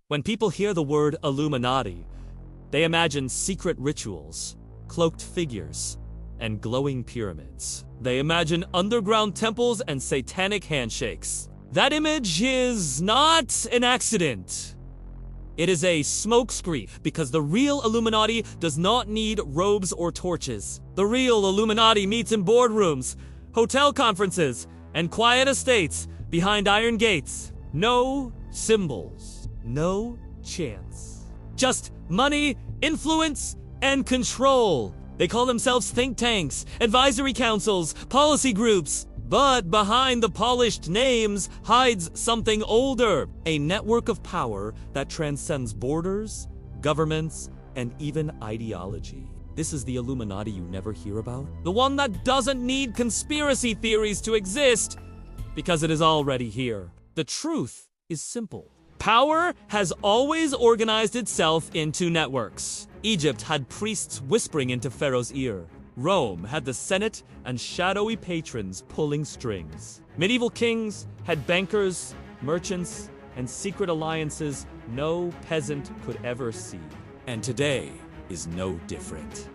When people hear the word Illuminati, they imagine secret rituals, cloaked figures, and glowing pyramids. They imagine underground temples and satanic handshakes. That image is not an accident. It is a smokescreen, because the real Illuminati does not need robes or torches. The real Illuminati meets in boardrooms, hotel conferences, and quiet estates behind iron gates. No symbols, no chants. Just money, influence, and control. They call themselves think tanks, advisory councils, policy groups. But behind the polished names hides something older, a network of power that transcends borders, governments, and even ideology. This is the Illuminati you never hear about. The one that doesn't need conspiracy theories to exist, because it is already here. The truth is simple. Power has always organized itself into networks. Egypt had priests whispering into Pharaoh's ear. Rome had the Senate and shadowy patrons pulling strings. Medieval kings had bankers, merchants, and secret alliances no peasant could ever see. And today is no different.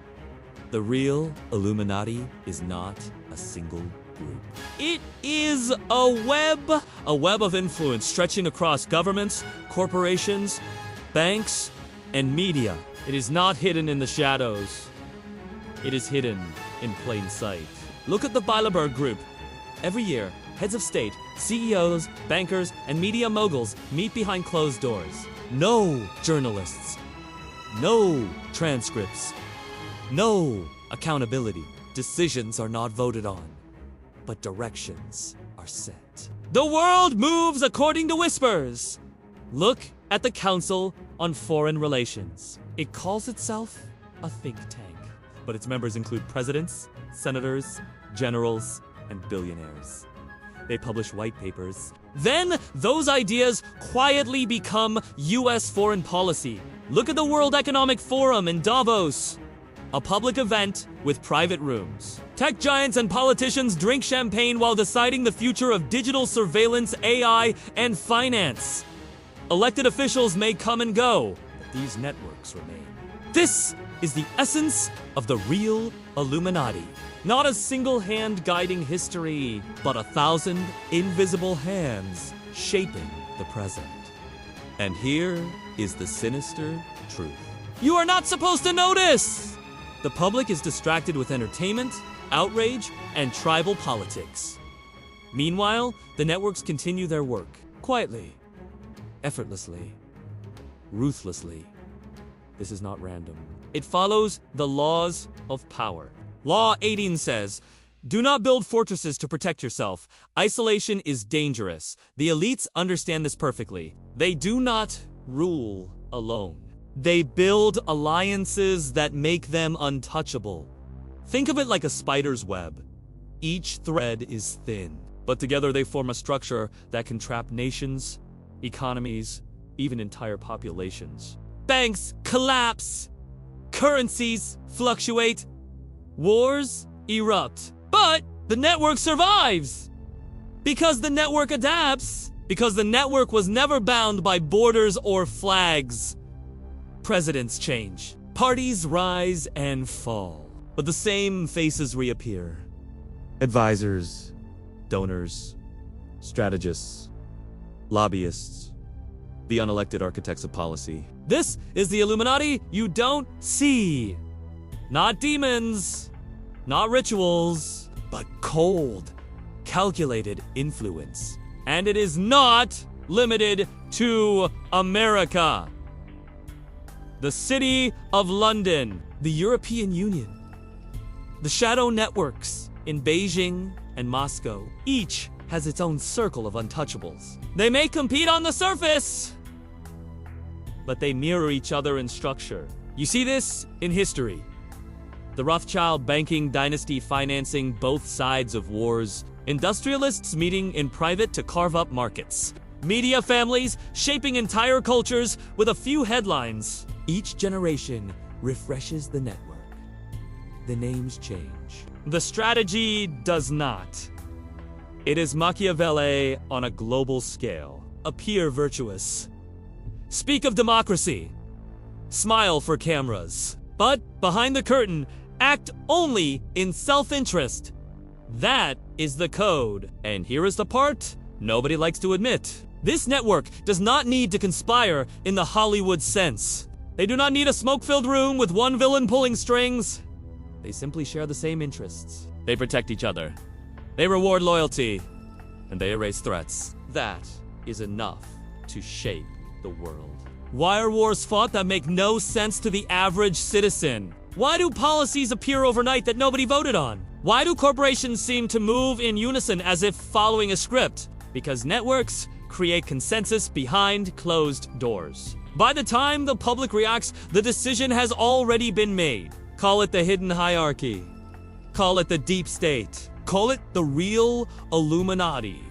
The real Illuminati is not a single group. It is a web of influence stretching across governments, corporations, banks, and media. It is not hidden in the shadows. It is hidden in plain sight. Look at the Bilderberg Group. Every year, heads of state, CEOs, bankers, and media moguls meet behind closed doors. No journalists. No transcripts. No accountability. Decisions are not voted on, but directions are set. The world moves according to whispers. Look at the Council on Foreign Relations. It calls itself a think tank, but its members include presidents, senators, generals, and billionaires. They publish white papers. Then those ideas quietly become US foreign policy. Look at the World Economic Forum in Davos, a public event with private rooms. Tech giants and politicians drink champagne while deciding the future of digital surveillance, AI, and finance. Elected officials may come and go, but these networks remain. This is the essence of the real Illuminati. Not a single hand guiding history, but 1,000 invisible hands shaping the present. And here is the sinister truth. You are not supposed to notice! The public is distracted with entertainment, outrage, and tribal politics. Meanwhile, the networks continue their work, quietly, effortlessly, ruthlessly. This is not random. It follows the laws of power. Law 18 says, do not build fortresses to protect yourself. Isolation is dangerous. The elites understand this perfectly. They do not rule alone. They build alliances that make them untouchable. Think of it like a spider's web. Each thread is thin, but together they form a structure that can trap nations, economies, even entire populations. Banks collapse. Currencies fluctuate. Wars erupt. But the network survives. Because the network adapts. Because the network was never bound by borders or flags. Presidents change. Parties rise and fall. But the same faces reappear. Advisors, donors, strategists, lobbyists, the unelected architects of policy. This is the Illuminati you don't see. Not demons, not rituals, but cold, calculated influence. And it is not limited to America. The City of London, the European Union, the shadow networks in Beijing and Moscow, each has its own circle of untouchables. They may compete on the surface, but they mirror each other in structure. You see this in history. The Rothschild banking dynasty financing both sides of wars, industrialists meeting in private to carve up markets, media families shaping entire cultures with a few headlines. Each generation refreshes the network. The names change. The strategy does not. It is Machiavelli on a global scale. Appear virtuous. Speak of democracy. Smile for cameras. But behind the curtain, act only in self-interest. That is the code. And here is the part nobody likes to admit. This network does not need to conspire in the Hollywood sense. They do not need a smoke-filled room with one villain pulling strings. They simply share the same interests. They protect each other. They reward loyalty. And they erase threats. That is enough to shape the world. Why are wars fought that make no sense to the average citizen? Why do policies appear overnight that nobody voted on? Why do corporations seem to move in unison as if following a script? Because networks create consensus behind closed doors. By the time the public reacts, the decision has already been made. Call it the hidden hierarchy. Call it the deep state. Call it the real Illuminati.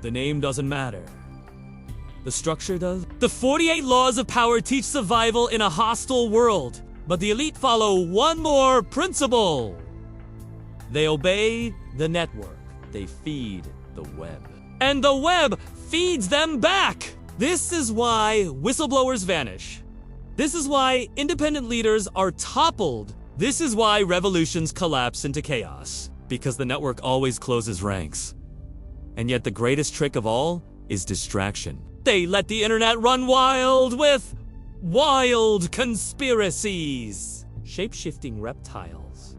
The name doesn't matter. The structure does. The 48 laws of power teach survival in a hostile world, but the elite follow one more principle. They obey the network. They feed the web. And the web feeds them back. This is why whistleblowers vanish. This is why independent leaders are toppled. This is why revolutions collapse into chaos. Because the network always closes ranks. And yet the greatest trick of all is distraction. They let the internet run wild with wild conspiracies. Shape-shifting reptiles.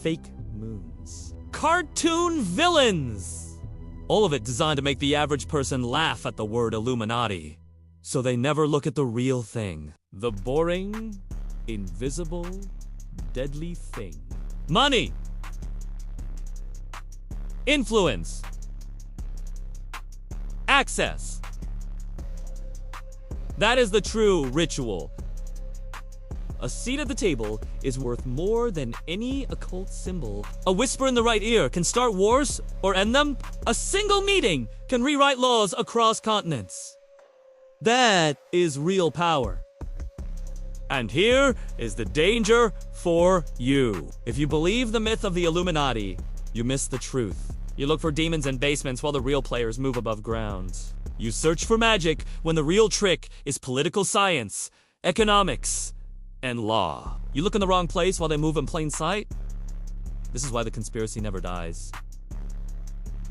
Fake moons. Cartoon villains. All of it designed to make the average person laugh at the word Illuminati. So they never look at the real thing. The boring, invisible, deadly thing. Money. Influence. Access. That is the true ritual. A seat at the table is worth more than any occult symbol. A whisper in the right ear can start wars or end them. A single meeting can rewrite laws across continents. That is real power. And here is the danger for you. If you believe the myth of the Illuminati, you miss the truth. You look for demons in basements while the real players move above ground. You search for magic when the real trick is political science, economics, and law. You look in the wrong place while they move in plain sight. This is why the conspiracy never dies.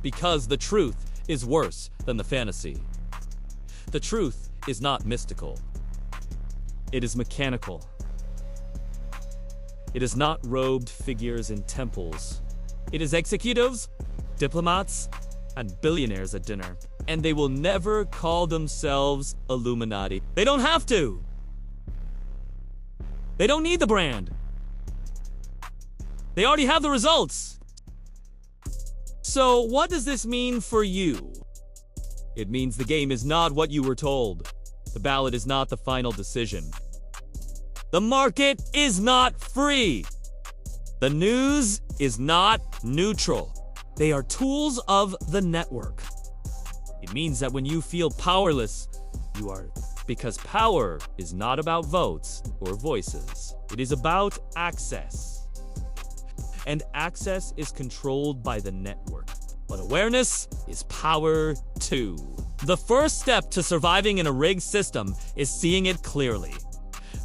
Because the truth is worse than the fantasy. The truth is not mystical. It is mechanical. It is not robed figures in temples. It is executives, diplomats, and billionaires at dinner. And they will never call themselves Illuminati. They don't have to. They don't need the brand. They already have the results. So what does this mean for you? It means the game is not what you were told. The ballot is not the final decision. The market is not free. The news is not neutral. They are tools of the network. It means that when you feel powerless, you are, because power is not about votes or voices. It is about access. And access is controlled by the network. But awareness is power too. The first step to surviving in a rigged system is seeing it clearly.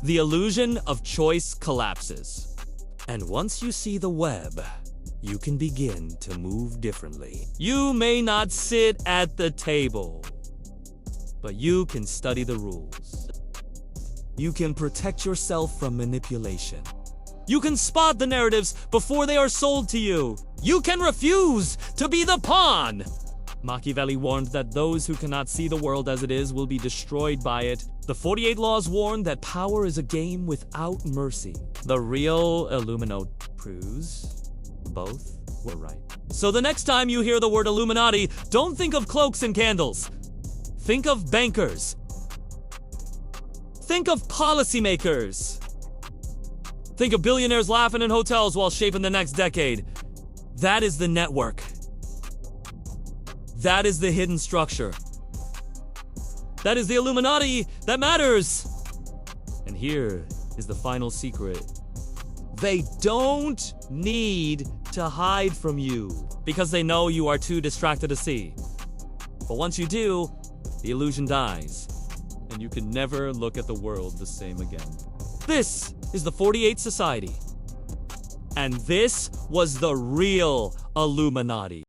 The illusion of choice collapses. And once you see the web, you can begin to move differently. You may not sit at the table, but you can study the rules. You can protect yourself from manipulation. You can spot the narratives before they are sold to you. You can refuse to be the pawn. Machiavelli warned that those who cannot see the world as it is will be destroyed by it. The 48 Laws warn that power is a game without mercy. The real Illuminati proves both were right. So the next time you hear the word Illuminati, don't think of cloaks and candles. Think of bankers. Think of policymakers. Think of billionaires laughing in hotels while shaping the next decade. That is the network. That is the hidden structure. That is the Illuminati that matters. And here is the final secret. They don't need to hide from you because they know you are too distracted to see. But once you do, the illusion dies and you can never look at the world the same again. This is the 48 Society. And this was the real Illuminati.